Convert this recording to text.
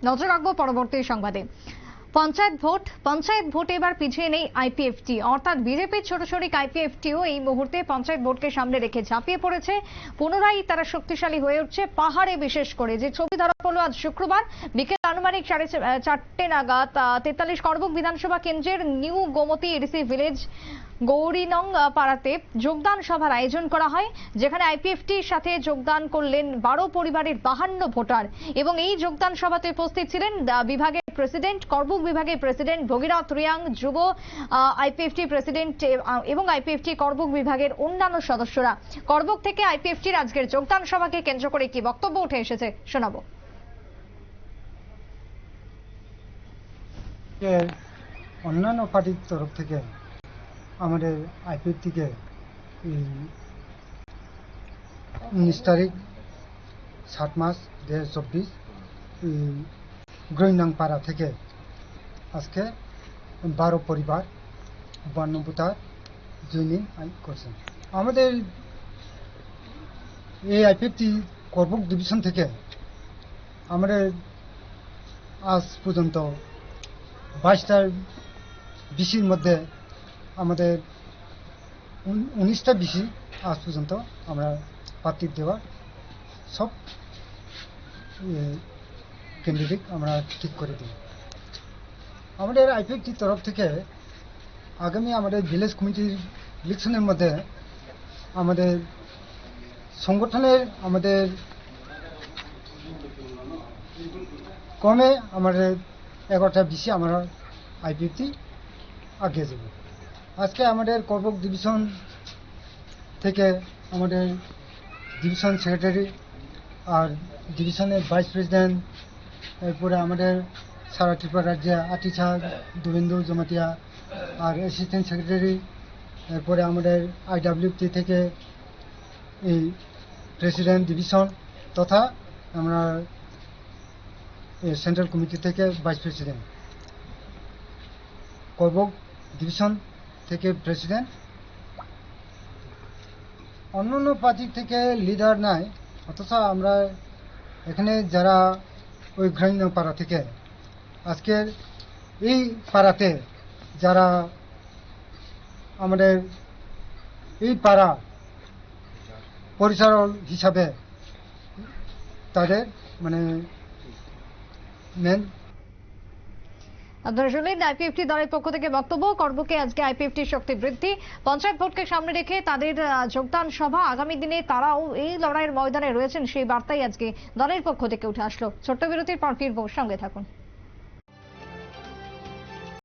নজর রাখবো পরবর্তী সংবাদে। পঞ্চায়েত ভোট এবার পিছিয়ে নেই আইপিএফটি, অর্থাৎ বিজেপির ছোট শরিক আইপিএফটিও এই মুহূর্তে পঞ্চায়েত ভোটকে সামনে রেখে ঝাঁপিয়ে পড়েছে। পুনরায় তারা শক্তিশালী হয়ে উঠছে পাহাড়ে, বিশেষ করে যে ছবি ধরা পড়লো আজ শুক্রবার বিকেল আনুমানিক 4:30 নাগাদ 43 করবুক বিধানসভা কেন্দ্রের নিউ গোমতী এডিসি ভিলেজ গৌরীনং পাড়াতে যোগদান সভার আয়োজন করা হয়, যেখানে আইপিএফটির সাথে যোগদান করলেন 12 পরিবারের 52 ভোটার। এবং এই যোগদান সভাতে উপস্থিত ছিলেন বিভাগের প্রেসিডেন্ট, করবুক বিভাগের প্রেসিডেন্ট ভগীরথ রিয়াং, যুব আইপিএফটি প্রেসিডেন্ট এবং আইপিএফটি করবুক বিভাগের অন্যান্য সদস্যরা। করবুক থেকে আইপিএফটির আজকের যোগদান সভাকে কেন্দ্র করে কি বক্তব্য উঠে এসেছে শোনাবো। অন্যান্য পার্টির তরফ থেকে আমাদের আইপিএফটিকে 19 তারিখ 7 মাস 2024 গ্রৈনাংপাড়া থেকে আজকে 12 পরিবার 52 ভোটার জয়েনিং করছেন। আমাদের এই আইপিএফটি করবুক ডিভিশন থেকে আমাদের আজ পর্যন্ত 22টার বিসির মধ্যে আমাদের 19টা বিসি আজ পর্যন্ত আমরা প্রার্থী দেওয়া সব ক্যান্ডিডেট আমরা ঠিক করে দিই। আমাদের আইপিএফটির তরফ থেকে আগামী আমাদের ভিলেজ কমিটির ইলেকশনের মধ্যে আমাদের সংগঠনের আমাদের কমে আমাদের 11টা বিসি আমরা আইপিএফটি আগিয়ে যাব। আজকে আমাদের করবুক ডিভিশন থেকে আমাদের ডিভিশন সেক্রেটারি আর ডিভিশনের ভাইস প্রেসিডেন্ট, এরপরে আমাদের সারা ত্রিপুরা রাজ্যে আটিছা দেবেন্দু জমাতিয়া আর অ্যাসিস্ট্যান্ট সেক্রেটারি, এরপরে আমাদের আইডাব্লিউটি থেকে এই প্রেসিডেন্ট ডিভিশন তথা আমরা সেন্ট্রাল কমিটি থেকে ভাইস প্রেসিডেন্ট, করবুক ডিভিশন থেকে প্রেসিডেন্ট। অন্যান্য পার্টি থেকে লিডার নাই, অথচ আমরা এখানে যারা ওই গ্রামীণ পাড়া থেকে আজকের এই পাড়াতে যারা আমাদের এই পাড়া পরিচালক হিসাবে তাদের মানে মেন। আপনারা শুনলেন আইপিএফটি দলের পক্ষ থেকে বক্তব্য। করবুকে আজকে আইপিএফটির শক্তি বৃদ্ধি, পঞ্চায়েত ভোটকে সামনে রেখে তাদের যোগদান সভা, আগামী দিনে তারাও এই লড়াইয়ের ময়দানে রয়েছেন সেই বার্তাই আজকে দলের পক্ষ থেকে উঠে আসলো। ছোট্ট বিরতির পর ফিরবো, সঙ্গে থাকুন।